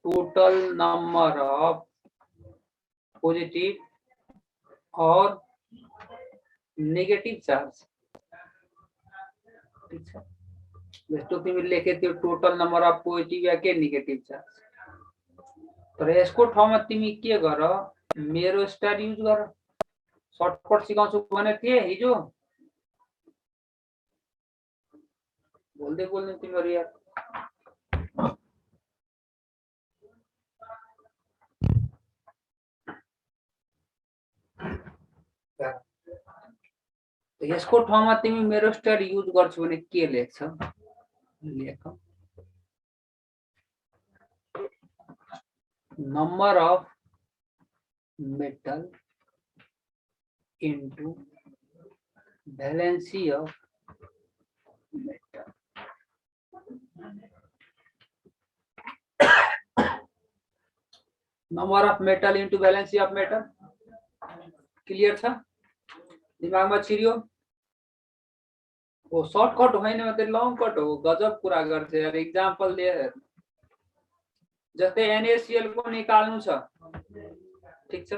total number of positive और negative charge. ठीक है, जस्तो तिमी लेखेथ्यौ टोटल नम्बर अफ पोजिटिभ या के नेगेटिभ चार्ज। तर यसको ठाउँमा तिमी के गर, मेरो स्टार युज गर। सर्टकट सिकाउँछु भनेको थिएँ हिजो, बोल्दै बोल्ने तिमीहरू यार। यसको ठाउँमा तिमी मेरो स्टार युज गर्छौ भने के लेख्छ, लेख number of metal into valency of metal। Number of metal into valency of metal clear छ, दिमागमा छिर्यो। ओ सर्टकट होइन मतलब लङ कट हो, गजब कुरा गर्छ यार। एक्जाम्पल दे, जस्तै NaCl को निकाल्नु छ, ठीक छ।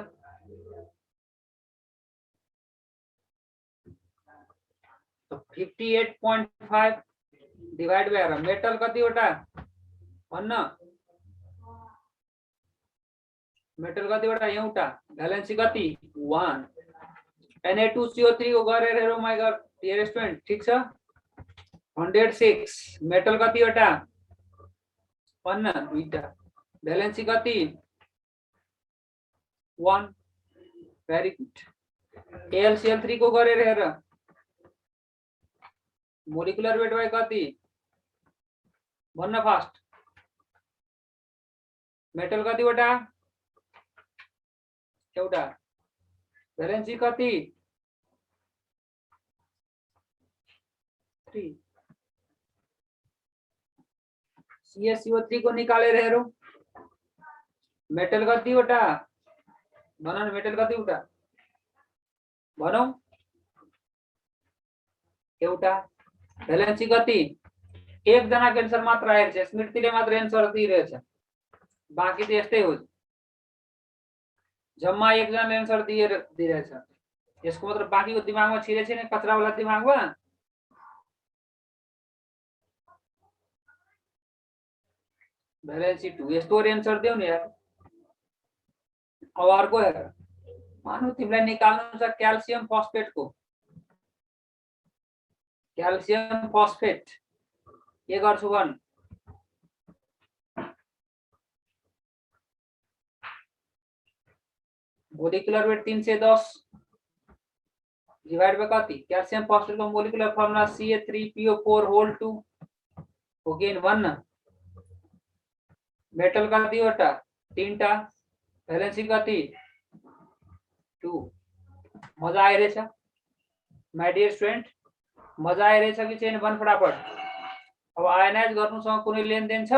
तो 58.5 डिवाइड बाई मेटल कतिवटा भन्न, मेटल कतिवटा एउटा, भ्यालेन्सी कति 1। Na2CO3 को गरेर हेरौ माइ गॉड डियर स्टुडेन्ट, ठीक छ 106। मेटल कतिवटा भन्न, दुईटा, भ्यालेन्सी कति 1। Very good. AlCl3 को गरेर हेर, मोलिकुलर वेट बाई कति भन्न फास्ट। मेटल कतिवटा एउटा, भ्यालेन्सी कति 3। CaCO3 को निकालेर हेरौ, मेटल कतिवटा भन न, मेटल कतिवटा भनौ, एउटा, भ्यालेन्सी कति। एकजनाको एन्सर मात्र आएको छ, स्मृतिले मात्र एन्सर दिइरहेछ, बाँकी त यस्तै हो। जम्मा एकजनाले एन्सर दिइरहेछ, यसको मतलब बाँकीको दिमागमा छिरे छैन, कचरावाला दिमागमा। भ्यालेन्सी 2 यस्तो एन्सर देऊ नि यार। अब अर्को हेर, मानौ तिमीलाई निकाल्नु छ क्याल्सियम फस्फेटको, क्याल्सियम फस्फेट के गर्छु भन्, मोलिकुलर वेट 310 डिवाइड बाई कति, क्याल्सियम फस्फेट को मोलिकुलर फर्मुला Ca3PO4 होल 2 हो गेन 1। मेटल कतिवटा 3टा, भ्यालेन्सी कति 2। मजा आइरहेछ माइ डियर स्टुडेन्ट, मजा आइरहेछ कि छैन भन फटाफट। अब आयनाइज गर्नुसँग कुनै लेनदेन छ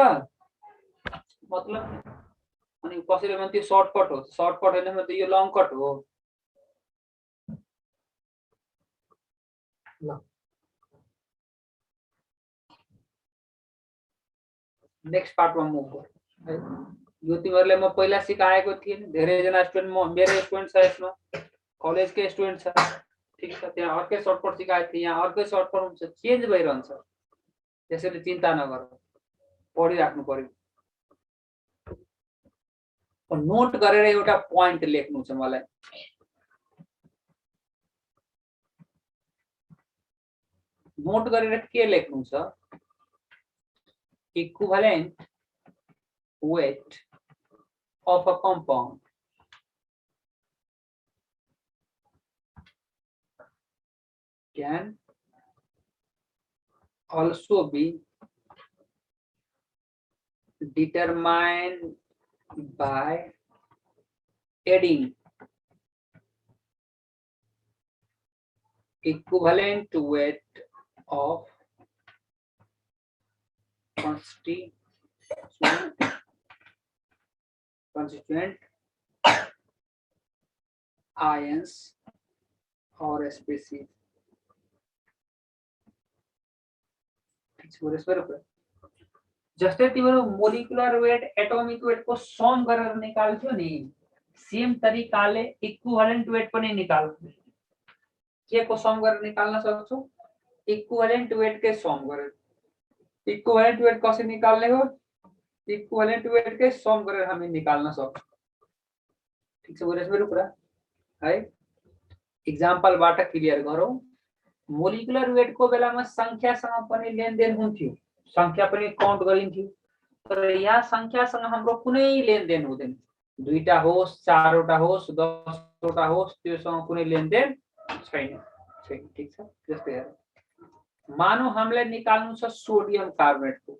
मतलब, अनि कसैले भने त्यो सर्टकट हो, सर्टकट होइन भने त यो लङ कट हो। ल नेक्स्ट पार्टमा मुभ गरौँ है। यो तिमीहरूलाई म पहिला सिकाएको थिएँ, धेरैजना स्टुडेन्ट मेरो स्टुडेन्ट छ, यसमा कलेजकै स्टुडेन्ट छ, ठीक छ। त्यहाँ अर्कै सर्टकट सिकाएको थिएँ, यहाँ अर्कै सर्टकट हुन्छ, चेन्ज भइरहन्छ, त्यसैले चिन्ता नगर, पढिराख्नु पर्यो। नोट गरेर एउटा पोइन्ट लेख्नु छ मलाई, नोट गरेर के लेख्नु छ, equivalent weight of a compound can also be determined by adding equivalent weight of constituent ions or species. जस्तै तिम्रो मोलिकुलर वेट एटोमिक वेट को सम गरेर निकाल्थ्यो नि सेम तरिकाले इक्विभ्यालेन्ट वेट पनि निकाल के को सम गरेर निकाल्न सक्छौ इक्विभ्यालेन्ट वेट के सम गरेर इक्विभ्यालेन्ट वेट कसरी निकाल्ने हो इक्विभ्यालेन्ट वेट के सम गरेर हामी निकाल्न सक्छौं ठीक छ बुझ्यौ मेरो कुरा है एक्जाम्पल बाट क्लियर गरौँ मोलिकुलर वेट को बेलामा संख्यासँग पनि लेनदेन हुन्थ्यो संख्या पनि काउन्ट गरिन्थ्यो तर यहाँ संख्यासँग हाम्रो कुनै लेनदेन हुँदैन दुईटा होस् चारवटा होस् 10 वटा होस् त्योसँग कुनै लेनदेन छैन छैन ठीक छ जस्तै हेर मानौ हामीलाई निकाल्नु छ सोडियम कार्बोनेटको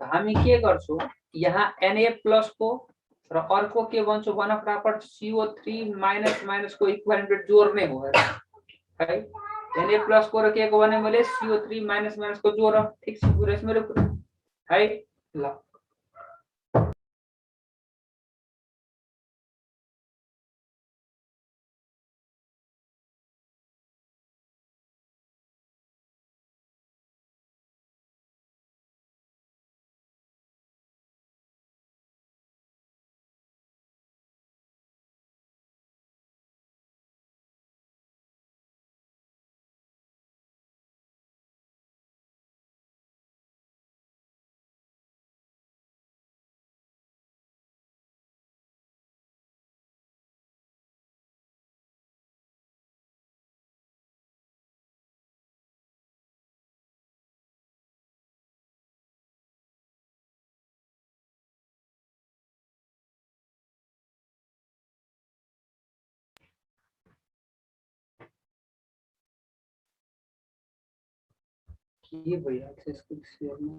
हामी के गर्छौं यहाँ Na+ को र अर्को के भन्छौ भन फटाफट CO3 माइनस को इक्विभ्यालेन्ट वेट जोड्ने हो है Na+ को र के को भने मैले CO3 माइनस को जोड ठीक छ बुझ्यौ मेरो कुरा है ल के भइहाल्छ यसको विषयमा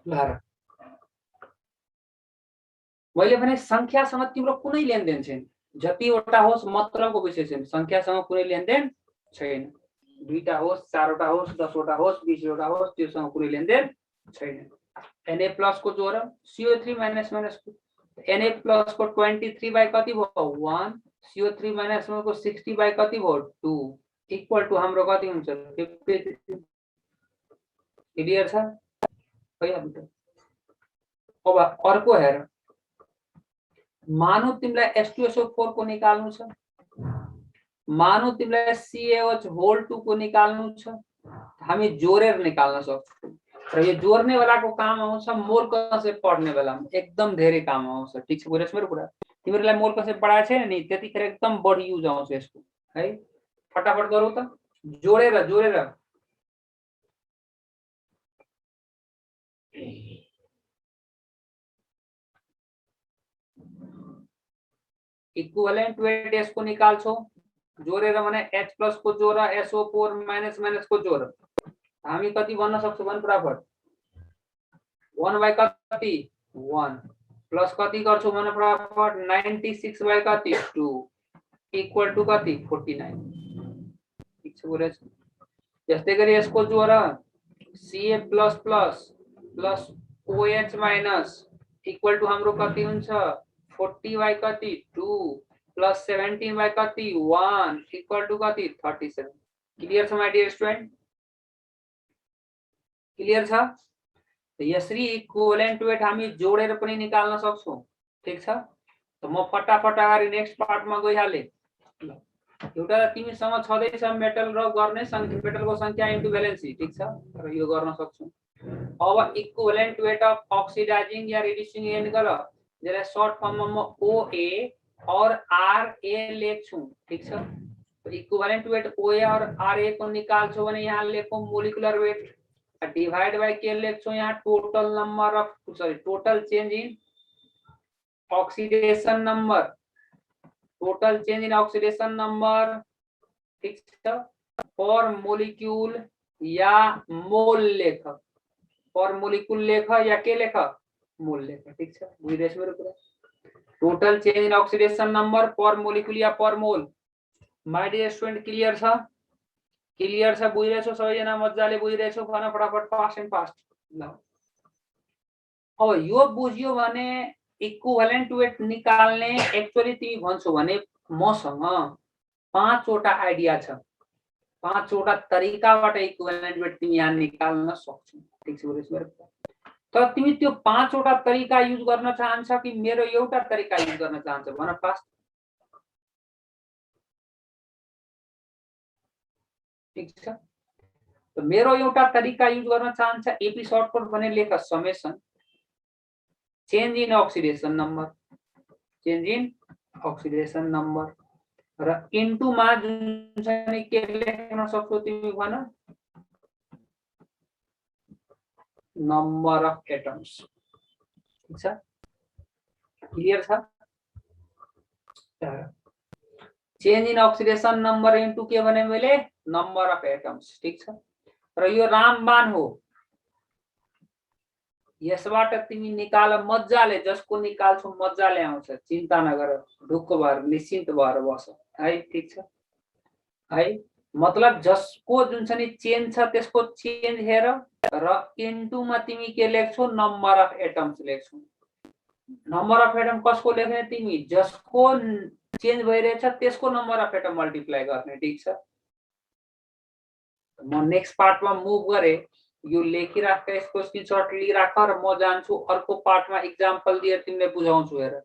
ल मैले भने संख्यासँग तिम्रो कुनै लेनदेन छैन जतिवटा होस् मतलबको विषय छैन संख्यासँग कुनै लेनदेन छैन दुईटा होस् चारवटा होस् 10 वटा होस् 20 वटा होस् त्योसँग कुनै लेनदेन छैन Na+ को जोड CO3 माइनस को Na+ को 23 बाइ कति भयो 1 CO3 माइनस को 60 बाइ कति भयो 2 इक्वल टु हाम्रो कति हुन्छ 53 क्लियर छ भइहाल्यो अब अर्को हेर मानौ तिमीलाई H2SO4 को निकाल्नु छ मानौ तिमीलाई CaOH2 को निकाल्नु छ हामी जोडेर निकाल्न सक्छौं र यो जोड्ने बेलाको काम आउँछ मोल कन्सेप्ट पढ्ने बेलामा एकदम धेरै काम आउँछ ठीक छ बुझ्यौ मेरो कुरा तिमीहरुलाई मोल कन्सेप्ट पढाएको छैन नि त्यतिखेर एकदम बढी युज आउँछ यसको है फटाफट गरौ त जोडेर इक्विभ्यालेन्ट वेट यसको निकाल्छौ जोडेर भने H+ को जोड SO4 माइनस को जोड हामी कति भन्न सक्छौ भन फटाफट 1 बाइ कति 1 प्लस कति गर्छौ भन फटाफट 96 बाइ कति 2 इक्वल टु कति 49 ठीक छ बुझ्यौ जस्तै गरी यसको जोड Ca++ plus OH minus equal to हाम्रो कति हुन्छ 40 बाइ कति 2 प्लस 17 बाइ कति 1 इक्वल टु कति 37 क्लियर छ माय डियर स्टुडेन्ट क्लियर छ यसरी इक्विभ्यालेन्ट वेट हामी जोडेर पनि निकाल्न सक्छौं ठीक छ त म फटाफट अगाडि नेक्स्ट पार्टमा गइहाले एउटा तिमीसँग छदैछ मेटल र गर्ने मेटलको संख्या इन्टु भ्यालेन्सी ठीक छ र यो गर्न सक्छौं अब इक्विभ्यालेन्ट वेट अफ अक्सिडाइजिङ या रिड्युसिङ एजेन्ट गर जसलाई शॉर्ट फर्ममा म OA और RA लेख्छु ठीक छ इक्विभ्यालेन्ट वेट OA और RA को निकाल्छौ भने यहाँ लेखौ मोलिकुलर वेट डिवाइड बाय के लेख्छौ यहाँ total number of total change in oxidation number total change in oxidation number ठीक छ पर मोलिक्यूल या मोल लेख पर मोलिक्यूल लेख या के लेख मोल लेख ठीक छ बुझिरहेछ मेरो कुरा total change in oxidation number per molecule या per mole my dear student clear छ बुझिरहेछौ सबैजना मज्जाले बुझिरहेछौ भन फटाफट फास्ट एन्ड फास्ट ल अब यो बुझ्यो भने इक्विभ्यालेन्ट वेट निकाल्ने एक्चुअली तिमी भन्छौ भने मसँग 5 वटा आइडिया छ पाँचवटा तरिकाबाट इक्विभ्यालेन्ट वेट तिमी यहाँ निकाल्न सक्छौ। ठीक छ गुरुसर? तर तिमी त्यो पाँचवटा तरिका युज गर्न चाहन्छ कि मेरो एउटा तरिका युज गर्न चाहन्छ भन फास्ट। ठीक छ, त मेरो एउटा तरिका युज गर्न चाहन्छ एपी सर्टकट भने लेख summation change in oxidation number, change in oxidation number र इन्टु मा जुन छ नि के लेख्न सक्छौ तिमी भन नम्बर अफ एटम्स। ठीक छ, क्लियर छ? Change in oxidation number into के भने मैले नम्बर अफ एटम्स। ठीक छ, र यो रामबाण हो, यसबाट तिमी निकाल मजाले, जसको निकाल्छौ मजाले आउँछ, चिन्ता नगर, ढुक्क भएर निश्चिन्त भएर बस है। ठीक छ है, मतलब जसको जुन छ नि चेन्ज छ त्यसको चेन्ज हेर र इन्टु मा तिमी के लेख्छौ नम्बर अफ एटम्स लेख्छौ। नम्बर अफ एटम कसको लेख्ने तिमी, जसको चेन्ज भइरहेछ त्यसको नम्बर अफ एटम मल्टिप्लाई गर्ने। ठीक छ, म नेक्स्ट पार्टमा मुभ गरे, यो लेखिराख, यसको स्क्रिनशट लिइराख र म जान्छु अर्को पार्टमा एक्जाम्पल दिएर तिमीले बुझाउँछु। हेर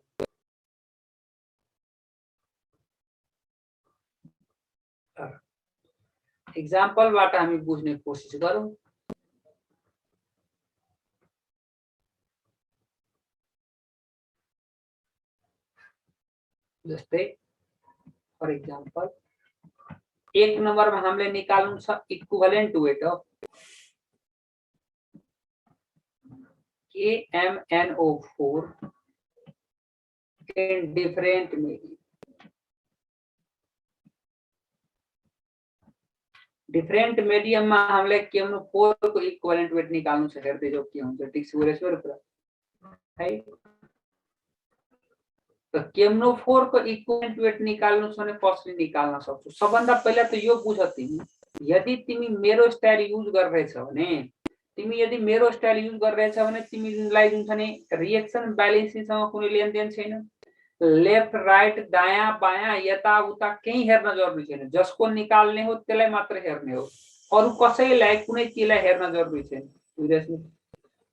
एक्जाम्पलबाट हामी बुझ्ने कोसिस गरौँ। जस्तै फर एक्जाम्पल 1 नम्बरमा हामीले निकाल्नु छ equivalent weight of KMnO4 in different medium। Different medium में हामीले KMnO4 को इक्विभ्यालेन्ट वेट निकाल्नु छ। हेर्दै जाऊ के हुन्छ। ठीक छ गुरुसर कुरा है, त KMnO4 को इक्विभ्यालेन्ट वेट निकाल्नु छ भने कसरी निकाल्न सक्छौ? सबभन्दा पहिला त यो बुझ तिमी, यदि तिमी मेरो स्टाइल युज गरिरहेछ भने, तिमी यदि मेरो स्टाइल युज गरिरहेछ भने तिमीलाई जुन छ नि रिएक्सन ब्यालेन्सिङसँग कुनै लेनदेन छैन। लेफ्ट राइट दायाँ बायाँ यताउता केही हेर्न जरुरी छैन, जसको निकाल्ने हो त्यसलाई मात्र हेर्ने हो, अरु कसैलाई कुनै चिजलाई हेर्न जरुरी छैन। बुझ्दैछौ?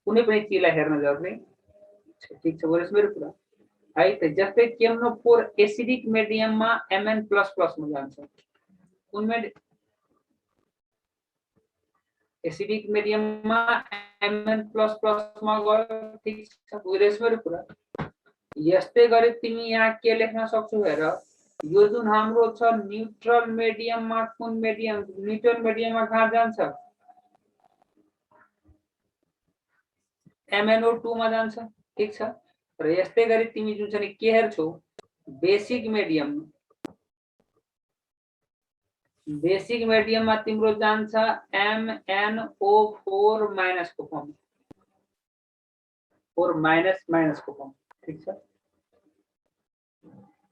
कुनै पनि चिजलाई हेर्न जरुरी छ। ठीक छ बुझ्दैछौ मेरो कुरा है? त जस्तै KMnO4 एसिडिक मिडियममा Mn++ मा जान्छ, कुन एसिडिक मिडियममा Mn++ मा गयो। ठीक छ बुझ्दैछौ मेरो कुरा? यस्तै गरी तिमी यहाँ के लेख्न सक्छौ हेर, यो जुन हाम्रो छ न्यूट्रल मिडियममा, कुन मिडियम न्यूट्रल मिडियममा कहाँ जान्छ MnO2 मा जान्छ। ठीक छ, र यस्तै गरी तिमी जुन छ नि के हेर्छौ बेसिक मिडियम, बेसिक मिडियममा तिम्रो जान्छ MnO4 माइनस को फर्म, 4 माइनस को फर्म। ठीक छ,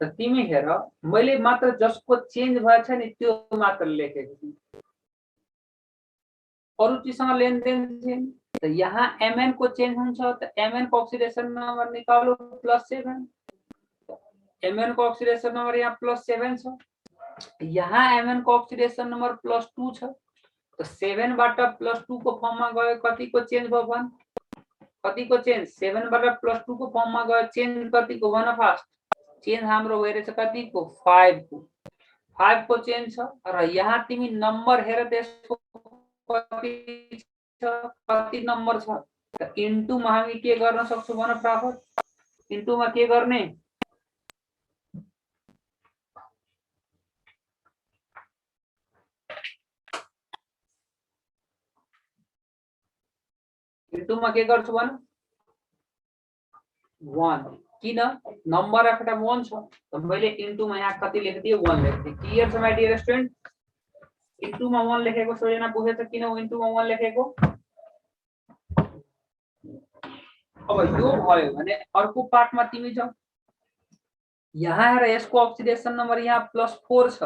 त तिमी हेर मैले मात्र जसको चेन्ज भएछ नि त्यो मात्र लेखेको छु, अरु चिजसँग लेनदेन छैन। त यहाँ Mn को चेन्ज हुन्छ, त Mn को अक्सिडेसन नम्बर निकालो +7, Mn को अक्सिडेसन नम्बर यहाँ +7 छ, यहाँ Mn को अक्सिडेसन नम्बर +2 छ। त 7 बाट +2 को फर्ममा गयो, कति को चेन्ज भयो भन, कति को चेन्ज 7 बाट +2 को फर्ममा गयो, चेन्ज कति को भन फास्ट। चेन्ज हाम्रो भइरहेछ कति को 5 को, 5 को चेन्ज छ। र यहाँ तिमी नम्बर हेर त्यसको कति छ, कति नम्बर छ, त इन्टु मा हामी के गर्न सक्छौ भन फटाफट, इन्टु मा के गर्ने, इन्टु मा के गर्छु भन 1, किन नम्बर अफ एटम 1 छ, त मैले इन्टु मा यहाँ कति लेखिदिए 1 लेखिदिए। क्लियर छ माइ डियर स्टुडेन्ट? इन्टु मा 1 लेखेको सोजना बुझेछ किन इन्टु मा 1 लेखेको? अब यो भयो भने अर्को पार्टमा तिमी जाऊ, यहाँ हेर यसको अक्सिडेसन नम्बर यहाँ +4 छ,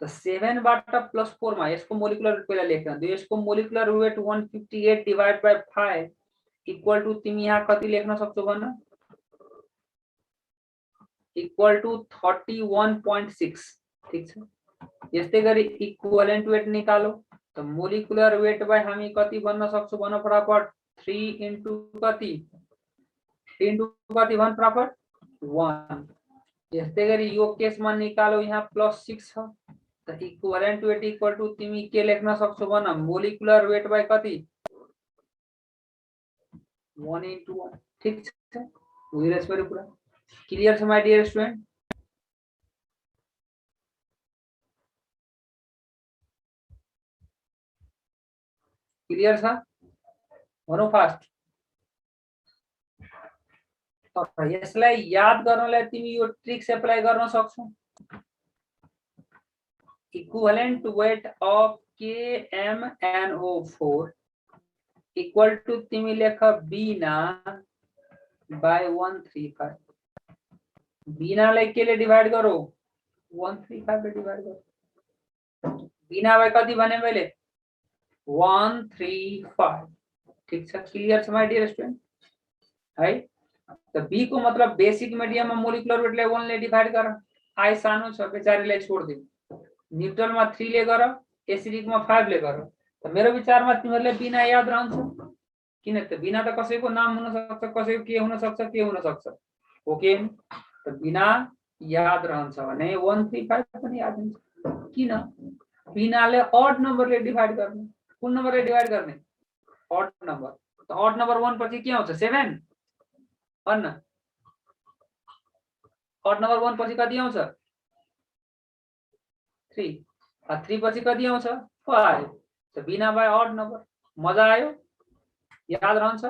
त 7 बाट +4 मा यसको मोलिकुलर पहिला लेख्न दियो, यसको molecular weight 158 divide by 5 equal to तिमी यहाँ कति लेख्न सक्छौ भन, इक्वल टु 31.6। ठीक छ, यस्तै गरी इक्विभ्यालेन्ट वेट निकालो त मोलिकुलर वेट बाई हामी कति भन्न सक्छौं भन फटाफट 3 इन्टु कति कति भन फटाफट 1। यस्तै गरी यो केसमा निकालो यहाँ +6 छ त इक्विभ्यालेन्ट वेट इक्वल टु तिमी के लेख्न सक्छौ भन मोलिकुलर वेट बाई कति 1 इन्टु 1। ठीक छ बुझिरहेछ मेरो कुरा क्लियर छ माय डियर स्टुडेन्ट क्लियर छ भनौं फास्ट यसलाई याद गर्नलाई तिमी यो ट्रिक्स एप्लाई गर्न सक्छौ equivalent weight of KMnO4 equal to तिमी लेख बिना बाई 135 बिनालाई केले डिभाइड गरौ 135 ले डिभाइड गरौ बिना बाई कति भने मैले 135 ठीक छ क्लियर छ माय डियर स्टुडेन्ट है त बी को मतलब बेसिक मिडियम में मोलिकुलर वेटलाई 1 ले डिभाइड गर आई सानो छ बेचारीलाई छोड दे न्यूट्रल में 3 ले गर एसिडिक में 5 ले गर त मेरो विचारमा तिमीहरुले बिना याद रहन्छ किन त बिना त कसैको नाम हुन सक्छ कसैको के हुन सक्छ ओके त बिना याद रहन्छ भने 135 पनि याद हुन्छ किन बिनाले ऑड नम्बरले डिभाइड गर्ने कुन नम्बरले डिभाइड गर्ने ऑड नम्बर त ऑड नम्बर 1 पछि के आउँछ 7 भन्न ऑड नम्बर 1 पछि कति आउँछ 3 3 पछि कति आउँछ 5 त बिना बाई ऑड नम्बर मजा आयो याद रहन्छ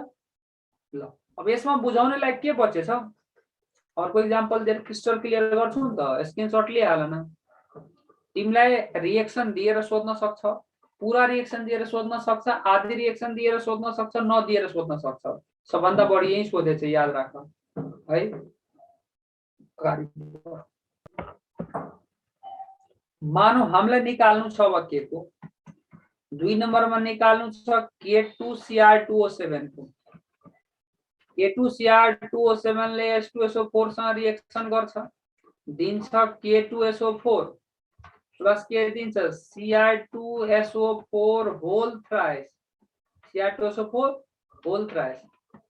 ल अब यसमा बुझाउने लागि के बचेछ अर्को एक्जाम्पल दिएर क्रिस्टल क्लियर गर्छु नि त स्क्रिनशट लिहाल न तिमीलाई रिएक्सन दिएर सोध्न सक्छ पूरा रिएक्सन दिएर सोध्न सक्छ आधी रिएक्सन दिएर सोध्न सक्छ नदिएर सोध्न सक्छ सबभन्दा बढी यही सोधेछ याद राख है मानौ हामीलाई निकाल्नु छ अब के को 2 नम्बरमा निकाल्नु छ K2Cr2O7 को K2Cr2O7 ले H2SO4 सँग रिएक्सन गर्छ दिन्छ K2SO4 प्लस के दिन्छ Cr2SO4 whole thrice Cr2SO4 whole thrice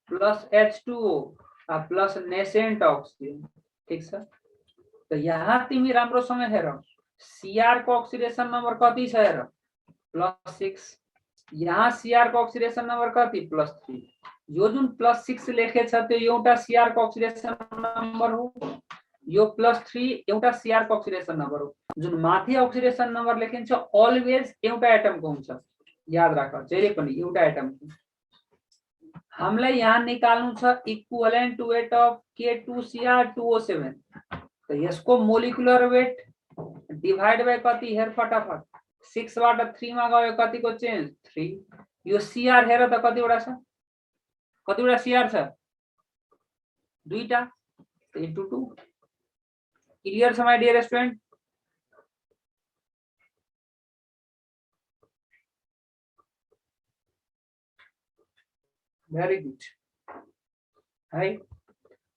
plus H2O plus nascent oxygen ठीक छ त यहाँ तिमी राम्रोसँग हेर Cr को ऑक्सिडेशन नम्बर कति छ हेर +6 यहाँ Cr को ऑक्सिडेशन नम्बर कति +3 यो जुन +6 लेखेछ त्यो एउटा Cr को ऑक्सिडेशन नम्बर हो यो +3 एउटा Cr को ऑक्सिडेशन नम्बर हो जुन माथि ऑक्सिडेशन नम्बर लेखिन्छ अलवेज एउटा एटम को हुन्छ याद राख जहिले पनि एउटा एटम को हामीलाई यहाँ निकाल्नु छ इक्विभ्यालेन्ट वेट अफ K2Cr2O7 त यसको मोलिकुलर वेट डिवाइड बाइ कति हेर फटाफट 6 बाट 3 मा गयो कतिको चेन्ज 3 यो Cr हेर त कतिवटा छ कतिवटा Cr छ दुईटा इन्टु 2 क्लियर छ my dear student very good है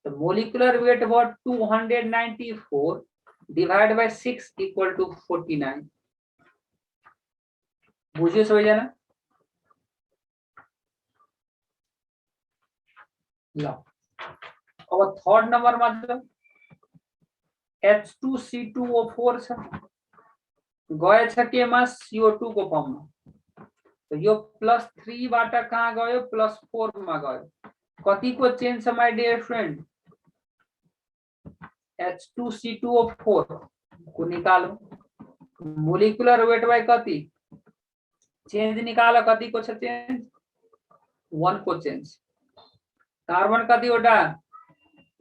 the molecular weight was 294 divided by 6 equal to 49 बुझ्यो सबैजना ल अब थर्ड नम्बर मा H2C2O4 छ गएछ केमा CO2 को फर्ममा तो यो +3 बाट कहाँ गयो +4 मा गयो कति को चेन्ज छ माय डियर फ्रेन्ड H2C2O4 को निकालो मोलिकुलर वेट बाई कति चेन्ज निकाल कति को छ चेन्ज 1 को चेन्ज कार्बन कतिवटा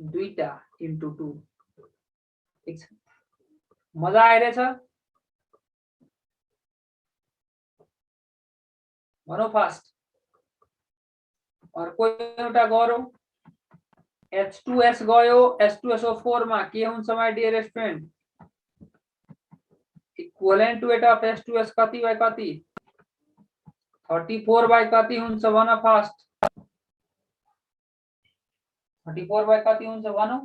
दुईटा इन्टु 2 ठीक छ मजा आइरहेछ भनौ फास्ट अर्को एउटा गरौ H2S गयो H2SO4 मा के हुन्छ my dear student equivalent weight of H2S कति बाइ कति 34 बाइ कति हुन्छ भन फास्ट 34 बाइ कति हुन्छ भनौ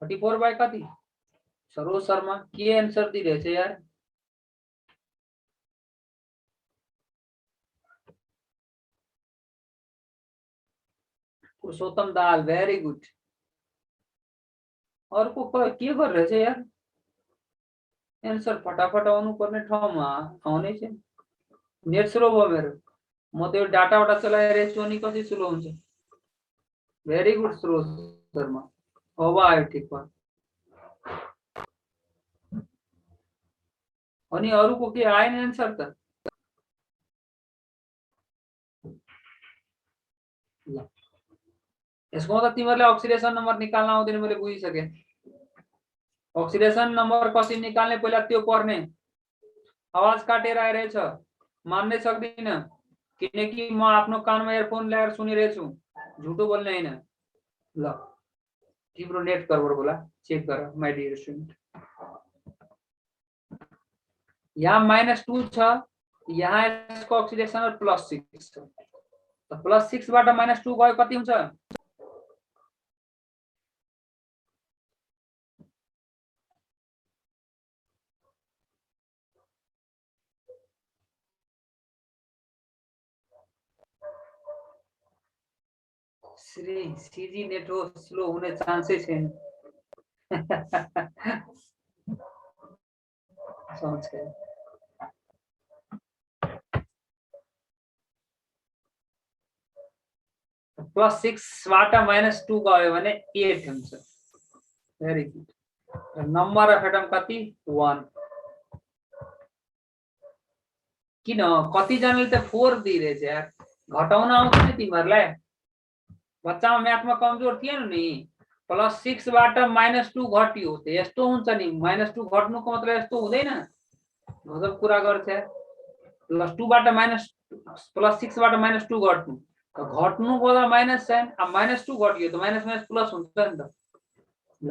34 बाई कति सरोज शर्मा के आंसर दिइरहेछ यार पुरुषोत्तम दाल भेरी गुड अर्को के गरिरहेछ यार एन्सर फटाफट आउनु पर्ने ठाउँमा आउनै छैन नेट स्लो भयो मेरो म त यो डाटाबाट चलाइरहेको छु अनि कसरी स्लो हुन्छ भेरी गुड सरोज शर्मा अब आयो ठिक भयो अनि अरूको के आएन एन्सर त ल यसको त तिमीहरूले अक्सिडेसन नम्बर निकाल्न आउँदैन मैले बुझिसके अक्सिडेसन नम्बर कसरी निकाल्ने पहिला त्यो पर्ने आवाज काटेर आइरहेछ मान्नै सक्दिन किनकि म आफ्नो कानमा इयरफोन लगाएर सुनिरहेछु झुटो बोल्ने हैन ल तिम्रो नेट गडबड होला चेक गर माय डियर स्टुडेन्ट यहाँ -2 छ यहाँ यसको अक्सिडेसन +6 छ त +6 बाट -2 गयो कति हुन्छ श्री सीजी नेट हो स्लो हुने चान्सै छैन समझ गए +6 बाट -2 गयो भने 8 हुन्छ very good number of atom कति 1 किन कति जनाले त 4 दिइरहेछ यार घटाउन आउँदैन तिमीहरुलाई बच्चामा म्याथमा कमजोर थिएन नि +6 बाट -2 घट्यो त यस्तो हुन्छ नि -2 घट्नुको मतलब यस्तो हुँदैन गजब कुरा गर्छ +2 बाट +6 बाट -2 घट्नु त घट्नुको त माइनस साइन अब -2 घट्यो त माइनस माइनस प्लस हुन्छ नि त ल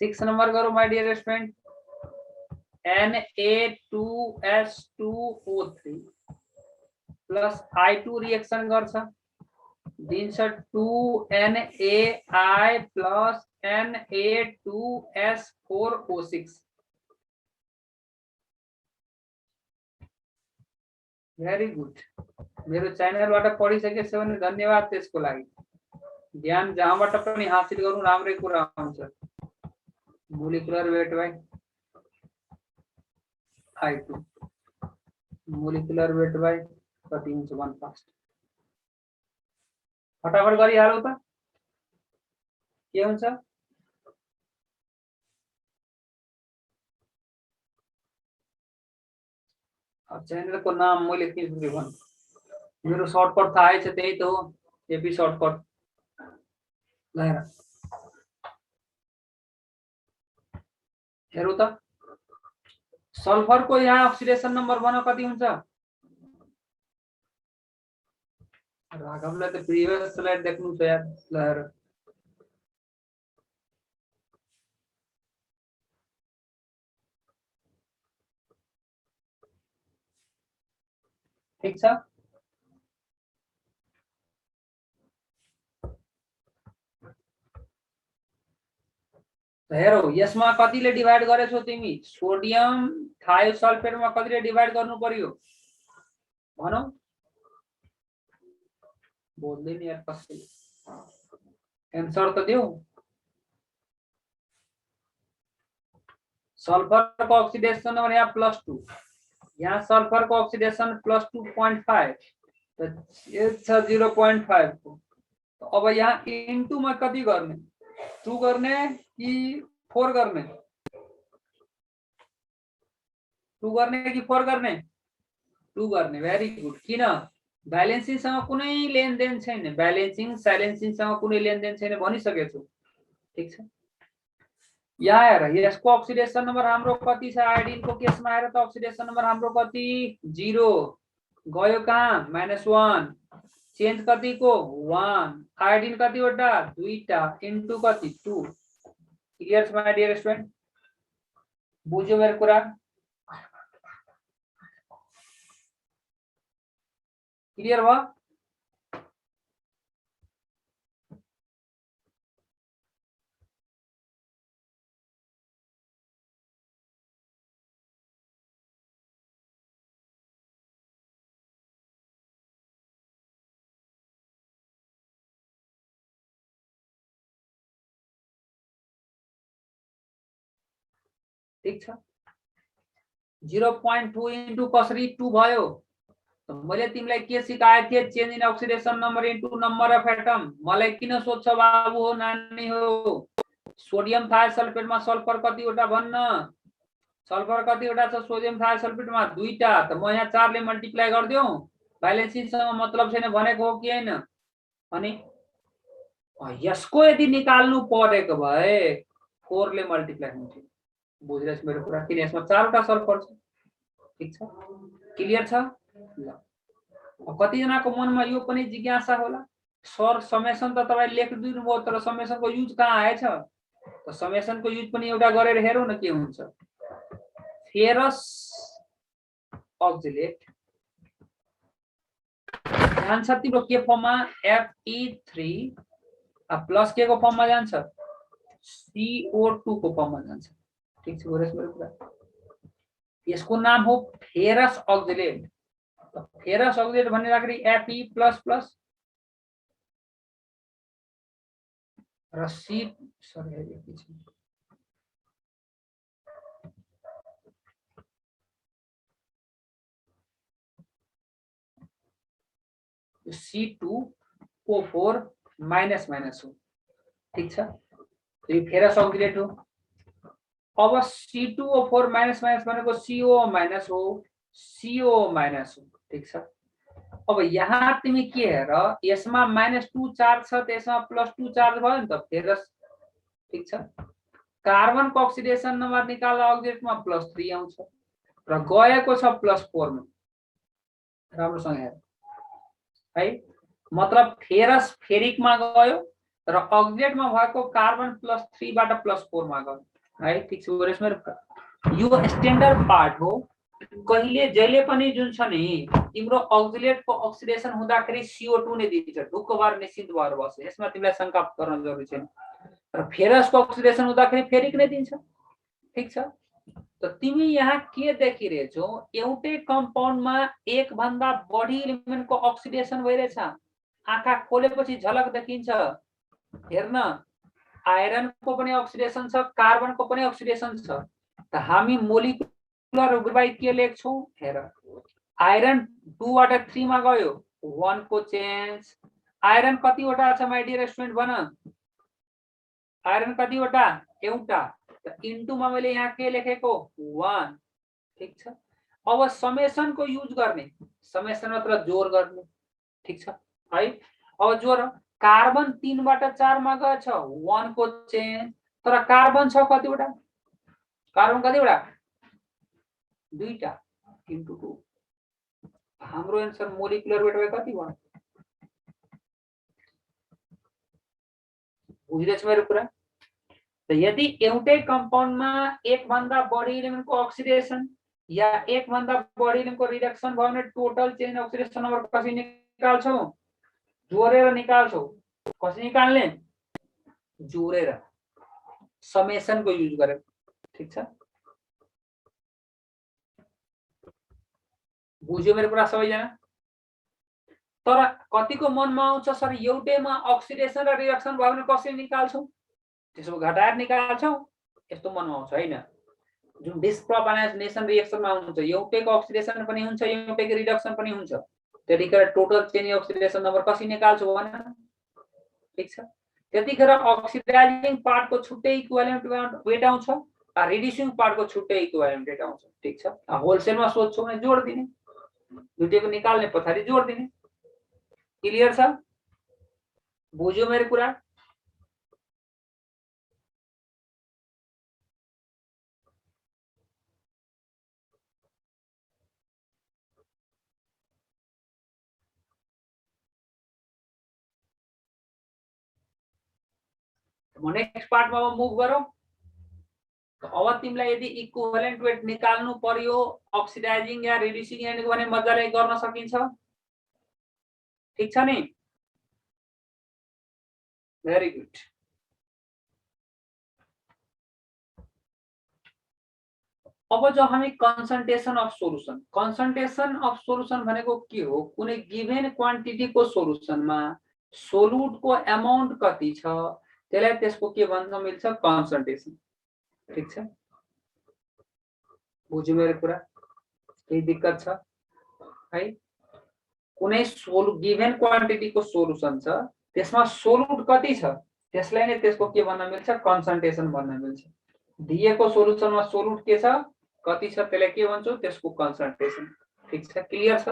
6 नंबर करो my dear student Na2S2O3 plus I2 reaction गर्छ दिन्छ 2NaI plus Na2S4O6 very good मेरो च्यानलबाट पढिसकेछ भने धन्यवाद त्यसको लागि ज्ञान जहाँबाट पनि हासिल गर्नु राम्रै कुरा हुन्छ molecular weight by I2 molecular weight by कति हुन्छ 1 फास्ट फटाफट गरिहालौ त के हुन्छ च्यानलको नाम मैले के बिर्सेँ भन् मेरो सर्टकट थाहै छ त्यही त हो एपी सर्टकट लाएर हेरौ त सल्फरको यहाँ अक्सिडेसन नम्बर बन कति हुन्छ राघवलाई त प्रिभियस स्लाइड देख्नु छ यार लाएर ठीक छ हेरौ यसमा कतिले डिवाइड गरेछौ तिमी सोडियम थायोसल्फेटमा कतिले डिवाइड गर्नु पर्यो भनौ बोल्दैन यार कसैले आन्सर त देऊ सल्फर को ऑक्सीडेशन नंबर यहाँ +2 यहाँ सल्फर को ऑक्सीडेशन +2.5 तो ये 0.5 को तो अब यहाँ इनटू में कति गर्ने 2 गर्ने कि 4 गर्ने 2 गर्ने कि 4 गर्ने 2 गर्ने भेरी गुड किन ब्यालेन्सिङ सँग कुनै लेनदेन छैन ब्यालेन्सिङ साइलेन्सिङ सँग कुनै लेनदेन छैन भनिसकेछु ठीक छ यहाँ हेर यसको अक्सिडेसन नम्बर हाम्रो कति छ आयोडिन को केसमा आएर त अक्सिडेसन नम्बर हाम्रो कति 0 गयो कहाँ -1 चेन्ज कति को 1 आयोडिन कति वटा दुईटा इन्टु कति 2 क्लियर छ माय डियर स्टुडेन्ट बुझ्यो मेरो कुरा क्लियर भयो? ठीक छ 0.2 इन्टु कसरी 2 भयो मैले तिमीलाई के सिकाएको थिएँ change in oxidation number into number of atom मलाई किन सोध्छ बाबु हो नानी हो सोडियम थायोसल्फेटमा सल्फर कतिवटा भन्न सल्फर कतिवटा छ सोडियम थायोसल्फेटमा 2टा त म यहाँ 4 ले मल्टिप्लाई गर्दियौ भ्यालेन्सीसँग मतलब छैन भनेको हो कि हैन अनि यसको यदि निकाल्नु परेको भए 4 ले मल्टिप्लाई हुन्थ्यो बुझिरहेछ मेरो कुरा किन यसमा 4वटा सल्फर छ ठीक छ क्लियर छ ल कति जनाको मनमा यो पनि जिज्ञासा होला सर समेसन त तपाईले लेखिदिनु भयो तर समेसनको युज कहाँ आएछ त समेसनको युज पनि एउटा गरेर हेरौँ न के हुन्छ फेरस अक्जिलेट जान्छ तिम्रो के फर्ममा Fe3 प्लस के को फर्ममा जान्छ CO2 को फर्ममा जान्छ ठीक छ बुझ्नुस् मेरो कुरा यसको नाम हो फेरस अक्जिलेट फेरस अक्जिलेट भन्ने राख्री Fe++ र C C2O4 माइनस माइनस हो ठीक छ यो फेरस अक्जिलेट हो अब C2O4 माइनस माइनस भनेको CO माइनस हो CO माइनस हो ठीक छ अब यहाँ तिमी के हेर यसमा -2 चार्ज छ त्यसमा +2 चार्ज भयो नि त फेरस ठीक छ कार्बन को अक्सिडेसन नम्बर निकाल्दा अक्जिलेटमा +3 आउँछ र गएको छ +4 मा राम्रोसँग हेर है मतलब फेरस फेरिकमा गयो र अक्जिलेटमा भएको कार्बन +3 बाट +4 मा गयो है ठीक छ यो स्ट्यान्डर्ड पार्ट हो कहिले जहिले पनि जुन छ नि तिम्रो अक्जिलेटको अक्सिडेसन हुँदाखेरि CO2 नै दिन्छ ढुक्क भएर निश्चित भएर बस यसमा तिमीलाई शंका गर्न जरुरी छैन र फेरसको अक्सिडेसन हुँदाखेरि फेरिक नै दिन्छ ठीक छ त तिमी यहाँ के देखिरहेछौ एउटै कम्पाउन्डमा एक भन्दा बढी एलिमेन्टको अक्सिडेसन भइरहेछ आँखा खोलेपछि झलक देखिन्छ हेर्न आइरनको पनि अक्सिडेसन छ कार्बनको पनि अक्सिडेसन छ त हामी मोलिकुलर ग्रुपलाई के लेख्छौ हेर आइरन 2 बाट 3 मा गयो 1 को चेन्ज आइरन कतिवटा छ माइ डियर स्टुडेन्ट भन आइरन कतिवटा एउटा त इन्टु मा मैले यहाँ के लेखेको 1 ठीक छ अब समेसन को युज गर्ने समेसन मतलब जोड गर्ने ठीक छ है अब जोड कार्बन 3 बाट 4 मा गएछ 1 को चेन्ज तर कार्बन छ कतिवटा कार्बन कतिवटा 2टा इन्टु 2 हाम्रो आन्सर मोलिकुलर वेट कति भयो बुझिरहेछ मेरो कुरा त यदि एउटै कम्पाउन्डमा एक भन्दा बढी एलिमेन्टको अक्सिडेसन या एक भन्दा बढी एलिमेन्टको रिडक्सन भयो भने टोटल चेन्ज अक्सिडेसन नम्बर कसरी निकाल्छौ जोडेर निकाल्छौ कसरी निकाल्ने जोडेर समेसनको युज गरेर ठीक छ बुझ्यो मेरो कुरा सबैजना तर कतिको मनमा आउँछ सर एउटैमा अक्सिडेसन र रिडक्सन भयो भने कसरी निकाल्छौ त्यसो घटाएर निकाल्छौ यस्तो मनमा आउँछ हैन जुन डिस्प्रोपोर्सनेसन रिएक्सनमा हुन्छ एउटैको अक्सिडेसन पनि हुन्छ एउटैको रिडक्सन पनि हुन्छ त्यतिखेर टोटल चेन्ज अक्सिडेसन नम्बर कसरी निकाल्छौ भन ठीक छ त्यतिखेर अक्सिडाइजिङ पार्टको छुट्टै इक्विभ्यालेन्ट वेट आउँछ रिड्युसिङ पार्टको छुट्टै इक्विभ्यालेन्ट वेट आउँछ ठीक छ होलसेलमा सोध्छौ भने जोड दिने दुईटैको निकाल्ने पछाडी जोड दिने क्लियर छ बुझ्यो मेरो कुरा नेक्स्ट पार्टमा मुभ गरौँ अब तिमीलाई यदि इक्विभ्यालेन्ट वेट निकाल्नु पर्यो अक्सिडाइजिङ या रिड्युसिङ एजेन्टको भने मजाले गर्न सकिन्छ ठीक छ नि? Very good. अब जो हामी कन्सन्ट्रेसन अफ सोलुसन भनेको के हो? कुनै गिभेन क्वान्टिटीको सोलुसनमा सोलुटको अमाउन्ट कति छ त्यसलाई त्यसको के भन्न मिल्छ? कन्सन्ट्रेसन। ठीक छ? बुझ्यो मेरो कुरा? केही दिक्कत छ है? कुनै गिभेन क्वान्टिटीको सोलुसन छ, त्यसमा सोलुट कति छ त्यसलाई नै त्यसको के भन्न मिल्छ? कन्सन्ट्रेसन भन्न मिल्छ। दिएको सोलुसनमा सोलुट के छ, कति छ, त्यसलाई के भन्छौ? त्यसको कन्सन्ट्रेसन। ठीक छ? क्लियर छ?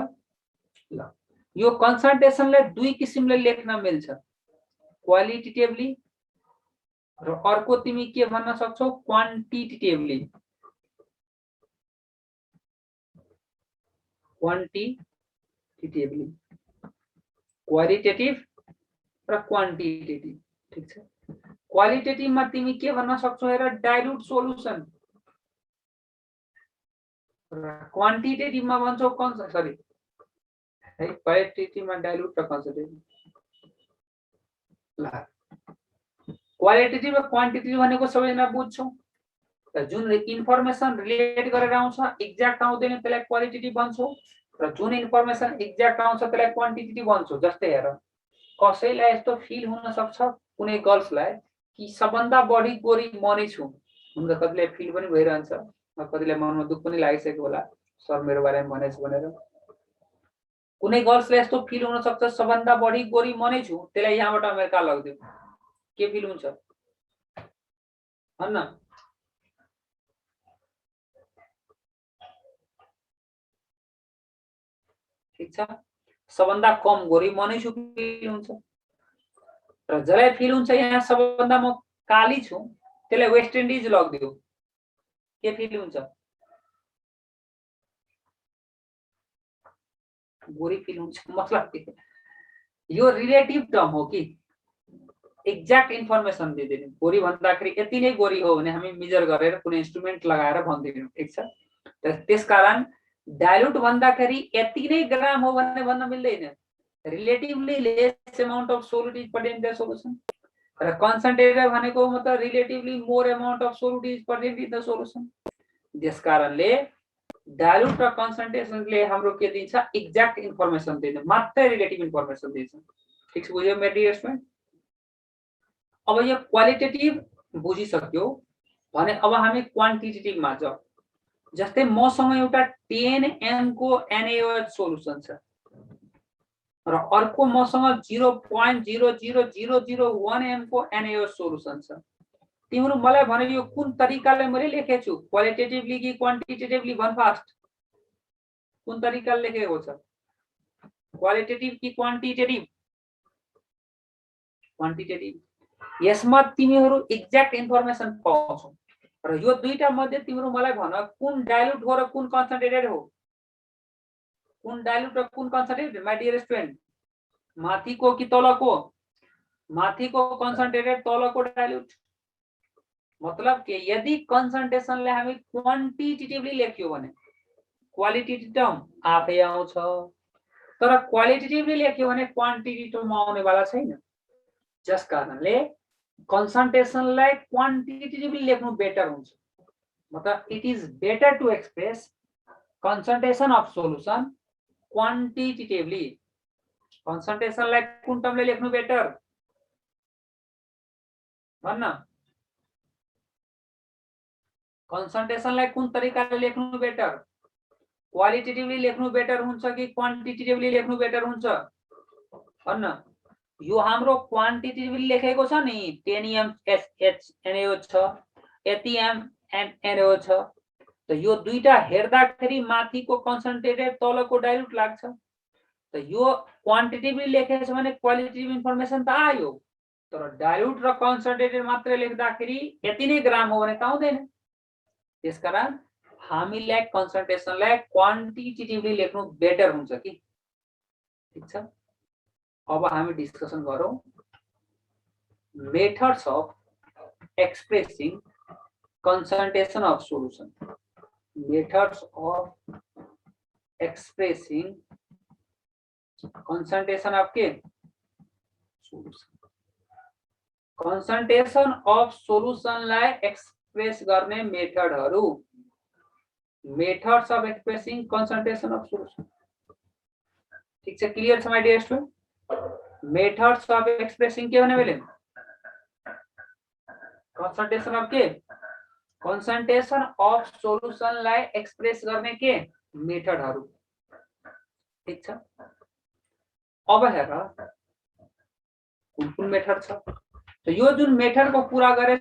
ल, यो कन्सन्ट्रेसनलाई दुई किसिमले लेख्न मिल्छ, क्वालिटेटिभली र अर्को तिमी के भन्न सक्छौ? क्वान्टिटेटिभली। क्वान्टिटेटिभली, क्वालिटेटिभ र क्वान्टिटेटिभ। ठीक छ? क्वालिटेटिभमा तिमी के भन्न सक्छौ? हेर, डाइल्युट सोलुसन। क्वान्टिटेटिभमा भन्छौ सरी है, क्वालिटेटिभमा डाइल्युट र कन्सन्ट्रेटिभ। ल, क्वालिटेटिभ र क्वान्टिटेटिभ भनेको सबैजना बुझ्छौ? जुन इन्फर्मेसन रिलेट गरेर आउँछ, एक्ज्याक्ट आउँदैन, त्यसलाई क्वालिटेटिभ भन्छौ, र जुन इन्फर्मेसन एक्ज्याक्ट आउँछ त्यसलाई क्वान्टिटेटिभ भन्छौ। जस्तै हेर, कसैलाई यस्तो फिल हुन सक्छ, कुनै गर्ल्सलाई, कि सबभन्दा बढी गोरी म नै छु। हुन त कतिलाई फिल पनि भइरहन्छ, कतिलाई मनमा दुःख पनि लागिसकेको होला, सर मेरो बारेमा भनेछ भनेर। कुनै गर्ल्सलाई यस्तो फिल हुन सक्छ, सबभन्दा बढी गोरी म नै छु, त्यसलाई यहाँबाट अमेरिका लगिदियो, के फिल हुन्छ? भन्न। ठीक छ? सबभन्दा कम गोरी म नै छु फिल हुन्छ। र जसलाई फिल हुन्छ यहाँ सबभन्दा म काली छु, त्यसलाई वेस्ट इन्डिज लगिदियो, के फिल हुन्छ? गोरी फिल हुन्छ। मतलब के? यो रिलेटिभ टर्म हो कि एक्ज्याक्ट इन्फर्मेसन दिँदैन। गोरी भन्दाखेरि यति नै गोरी हो भने हामी मेजर गरेर कुनै इन्स्ट्रुमेन्ट लगाएर भन्दैनौँ। ठीक छ? त्यसकारण डाइल्युट भन्दाखेरि यति नै ग्राम हो भन्ने भन्न मिल्दैन। Relatively less amount of solute is present in the solution. र कन्सन्ट्रेटेड भनेको मतलब relatively more amount of solute is present in the solution. त्यसकारणले डाइल्युट र कन्सन्ट्रेसनले हाम्रो के दिन्छ? एक्ज्याक्ट इन्फर्मेसन दिन्छ, मात्रै रिलेटिभ इन्फर्मेसन दिन्छ। ठीक छ? बुझ्यो मेरो डियर स्टुडेन्ट? अब यो क्वालिटेटिभ बुझिसक्यो भने अब हामी क्वान्टिटेटिभमा जाउँ। जस्तै मसँग एउटा 10 m को NaOH सोलुसन छ र अर्को मसँग 0.00001 m को NaOH सोलुसन छ। तिम्रो मलाई भने यो कुन तरिकाले मैले लेखेको छु, क्वालिटेटिभली कि क्वान्टिटेटिभली? भन फास्ट, कुन तरिकाले लेखेको छ? क्वालिटेटिभ कि क्वान्टिटेटिभ? क्वान्टिटेटिभ। यसमा तिमीहरू एक्ज्याक्ट इन्फर्मेसन पाउँछौ। र यो दुईटा मध्ये तिम्रो मलाई भन, कुन डाइल्युट हो र कुन कन्सन्ट्रेटेड हो? कुन डाइल्युट र कुन कन्सन्ट्रेटेड? माय डियर स्टुडेन्ट, माथिको कि तलको? माथिको कन्सन्ट्रेटेड, तलको डाइल्युट। मतलब के? यदि कन्सन्ट्रेसनले हामी क्वान्टिटेटिभली लेख्यो भने क्वालिटेटिभ टर्म आफै आउँछ, तर क्वालिटेटिभली लेख्यो भने क्वान्टिटी टर्म आउनेवाला छैन। जस कारणले कन्सन्ट्रेसनलाई क्वान्टिटेटिभली लेख्नु बेटर हुन्छ। मतलब it is better to express concentration of solution quantitatively. concentration लाई कुन टर्मले लेख्नु बेटर? भन्न। concentration लाई कुन तरिकाले लेख्नु बेटर? क्वालिटेटिभली लेख्नु बेटर हुन्छ कि क्वान्टिटेटिभली लेख्नु बेटर हुन्छ? भन्न। यो हाम्रो क्वान्टिटेटिभली लेखेको छ नि, 10 m NaOH छ, यति m NaOH छ, त यो दुईटा हेर्दाखेरि माथिको कन्सन्ट्रेटेड, तलको डाइल्युट लाग्छ। त यो क्वान्टिटेटिभली लेखेको छ भने क्वालिटेटिभ इन्फर्मेसन त आयो, तर डाइल्युट र कन्सन्ट्रेटेड मात्रै लेख्दाखेरि यति नै ग्राम हो भने त आउँदैन। त्यसकारण हामीलाई कन्सन्ट्रेसनलाई क्वान्टिटेटिभली लेख्नु बेटर हुन्छ कि। ठीक छ? अब हामी डिस्कसन गरौँ methods of expressing concentration of solution. Methods of expressing concentration of के कन्सन्ट्रेसन अफ सोलुसनलाई एक्सप्रेस गर्ने मेथडहरु methods of expressing concentration of solution ठीक छ क्लियर छ my dear student methods of expressing के भने मैले कन्सन्ट्रेसन अफ के कन्सन्ट्रेसन अफ सोलुसनलाई एक्सप्रेस गर्ने के मेथडहरु ठीक छ अब हेर कुन मेथड छ तो यो जुन मेथड को पूरा गरे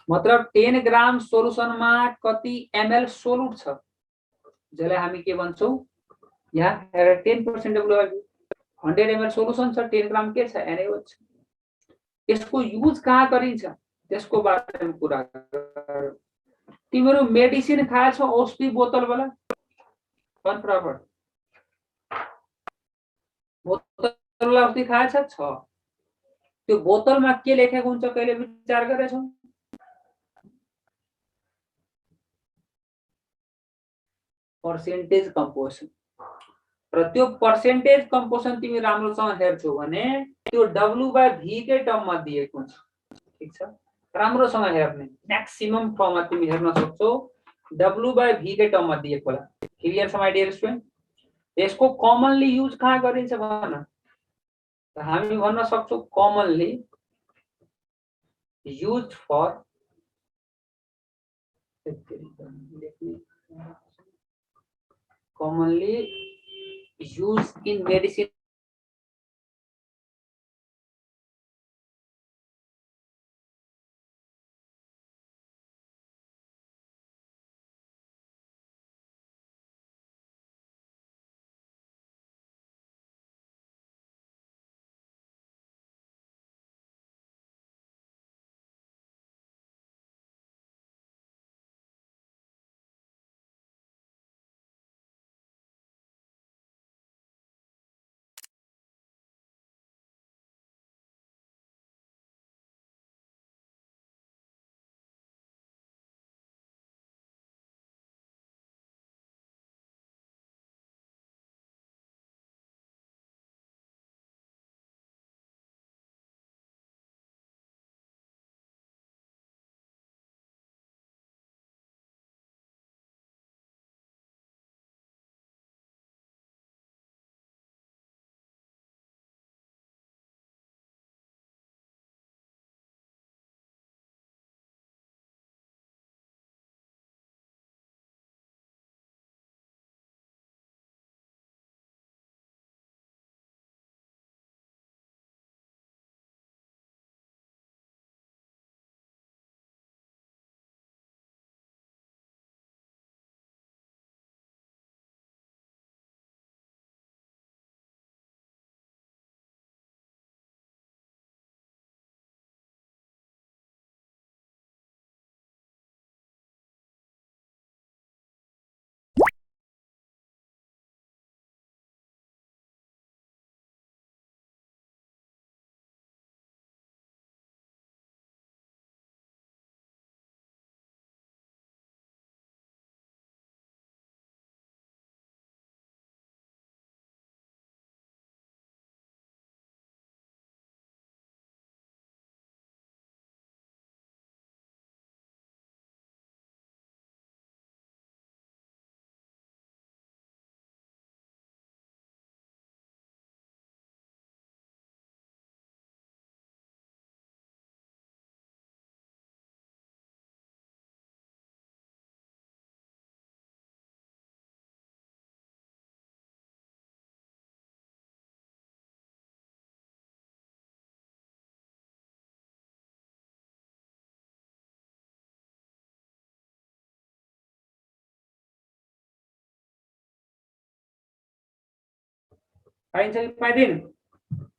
मतलब 10 ग्राम सोलुसनमा कति एमएल सोलुट छ जसलाई हामी के भन्छौं यहाँ 10% डब्ल्युआरबी 100 ml सोलुसन छ 10 ग्राम के छ NaOH छ यसको युज कहाँ गरिन्छ त्यसको बारेमा कुरा गरौँ तिम्रो मेडिसिन खाएछ औषधि बोतल वाला कन प्रपर बोतल वाला औषधि खाएछ छ त्यो बोतलमा के लेखेको हुन्छ कहिले विचार गरेछौ पर्सेन्टेज कम्पोजिसन र त्यो पर्सेन्टेज कम्पोजिसन तिमी राम्रोसँग हेर्छौ भने त्यो W/V कै टर्ममा दिएको हुन्छ ठीक छ राम्रोसँग हेर्ने म्याक्सिमम फर्ममा तिमी हेर्न सक्छौ W/V कै टर्ममा दिएको होला क्लियर छ माइ डियर स्टुडेन्ट यसको कमनली युज कहाँ गरिन्छ भन हामी भन्न सक्छौ commonly used for commonly used in medicine पाइन्छ कि पाइँदैन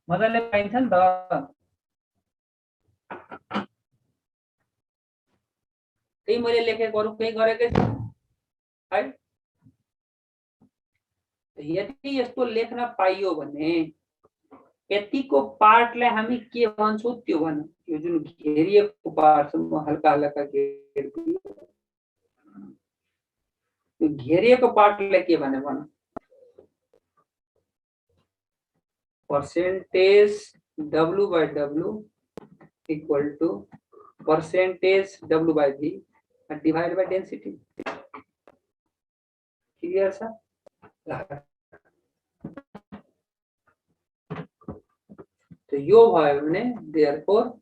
मजाले पाइन्छ नि त त्यही मैले लेखेकोहरु केही गरेकै छु है यदि यस्तो लेख्न पाइयो भने यतिको पार्टलाई हामी के भन्छौं त्यो भन यो जुन घेरिएको पार्ट छ म हल्का हल्का घेरिदिन्छु यो घेरिएको पार्टलाई के भने भन percentage W by W equal to percentage W by V and divided by density. Clear sir? तो यो भयो भने therefore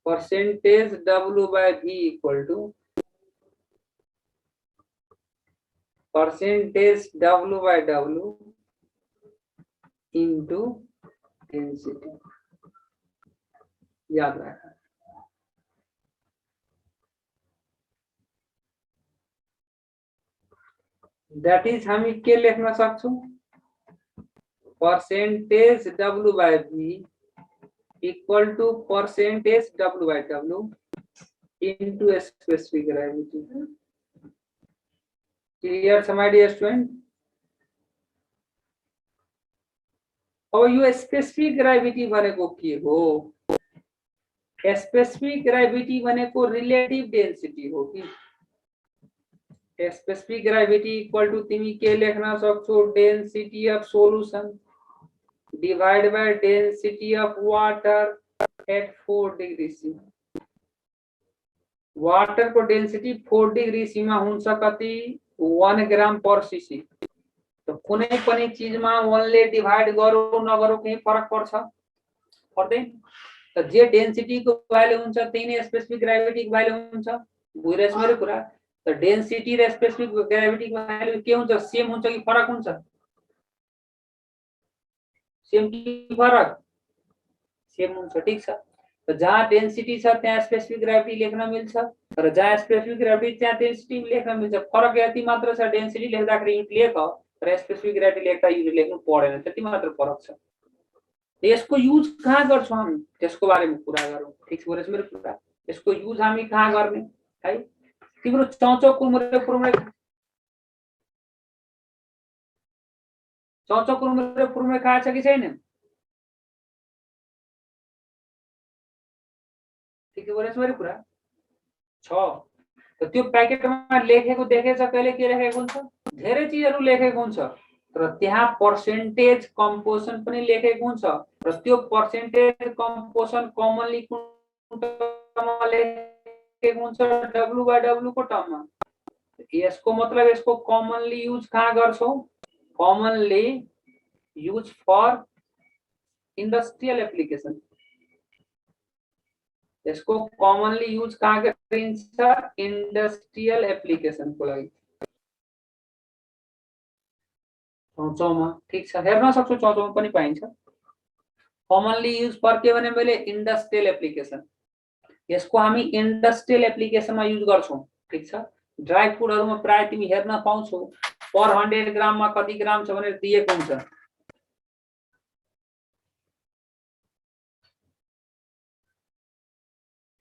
percentage W by V equal to percentage W by W into density. याद रखना that is हामी के लेख्न सक्छौं percentage W by V equal to percentage W by W into a specific gravity. Clear my dear student? अब यो specific gravity भनेको के हो स्पेसिफिक ग्रेभिटी भनेको रिलेटिभ डेन्सिटी हो कि स्पेसिफिक ग्रेभिटी इक्वल टु तिमी के लेख्न सक्छौ density of solution divide by density of water at 4 degree C water को डेन्सिटी 4 डिग्री सी मा हुन्छ कति 1 ग्राम पर सीसी तो कुनै पनि चीजमा 1 ले डिवाइड गरौ नगरौ केही फरक पर्छ पर्दैन त जे डेन्सिटी को भ्यालु हुन्छ त्यही नै स्पेसिफिक ग्राभिटी को भ्यालु हुन्छ बुझिरहेछ मेरो कुरा त डेन्सिटी र स्पेसिफिक ग्राभिटी को भ्यालु के हुन्छ सेम हुन्छ कि फरक हुन्छ सेम कि फरक सेम हुन्छ ठीक छ त जहाँ डेन्सिटी छ त्यहाँ स्पेसिफिक ग्राभिटी लेख्न मिल्छ र जहाँ स्पेसिफिक ग्राभिटी त्यहाँ डेन्सिटी लेख्न मिल्छ फरक यति मात्र छ डेन्सिटी लेख्दाखेरि युनिट लेख र स्पेसिफिक ग्राभिटी लेख्दा युनिट लेख्नु पर्दैन त्यति मात्र फरक छ यसको युज कहाँ गर्छौं हामी त्यसको बारेमा कुरा गरौँ ठीक छ मेरो कुरा यसको युज हामी कहाँ गर्ने है तिम्रो चौचौ कुमुरे पुर्मुरे खाएको छ कि छैन ठीक छ मेरो कुरा छ त त्यो प्याकेटमा लेखेको देखेछ कहिले के लेखेको हुन्छ धेरै चीजहरु लेखेको हुन्छ र त्यहाँ पर्सेन्टेज कम्पोजिसन पनि लेखेको हुन्छ र त्यो पर्सेन्टेज कम्पोजिसन कमनली कुन टर्ममा लेखेको हुन्छ W/W को टर्ममा यसको मतलब यसको कमनली युज कहाँ गर्छौ commonly use for industrial application यसको कमनली युज कहाँ गरिन्छ इन्डस्ट्रियल एप्लिकेसन को लागि चौचौमा ठीक छ हेर्न सक्छौ चौचौमा पनि पाइन्छ कमनली युज फर के भने मैले इन्डस्ट्रियल एप्लिकेसन यसको हामी इन्डस्ट्रियल एप्लिकेसनमा युज गर्छौं ठीक छ ड्राई फुडहरुमा प्राय तिमी हेर्न पाउँछौ पर 100 ग्राममा कति ग्राम छ भनेर दिएको हुन्छ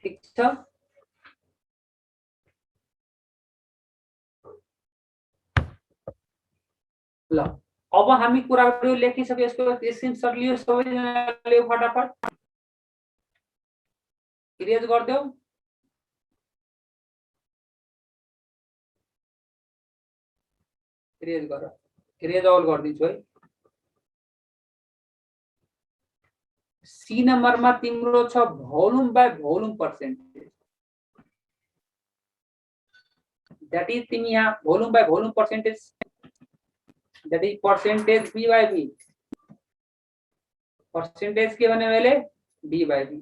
ठीक छ ल अब हामी कुरा गर्यो लेखिसके यसको स्क्रिनशट लियो सबैजनाले फटाफट इरेज गर्दियौ इरेज गर इरेज अल गर्दिन्छु है सी नम्बरमा तिम्रो छ volume by volume percentage that is तिमी यहाँ volume by volume percentage that is percentage b by b percentage के भने मैले b by b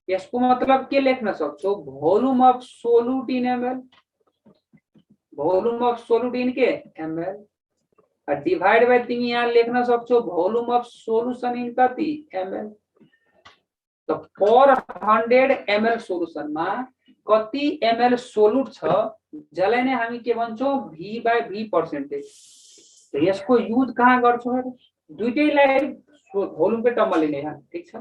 यसको मतलब के लेख्न सक्छौ volume of solute in ml volume of solute in के ml डिवाइड बाइ तिमी यहाँ लेख्न सक्छौ भोल्युम अफ सोलुसन इन कति ml त पर 100 ml सोलुसन मा कति ml सोल्युट छ जसलाई नै हामी के भन्छौं v by v पर्सेन्टेज यसको युज कहाँ गर्छौ दुईटैलाई भोल्युम को टर्ममा लिने ठीक छ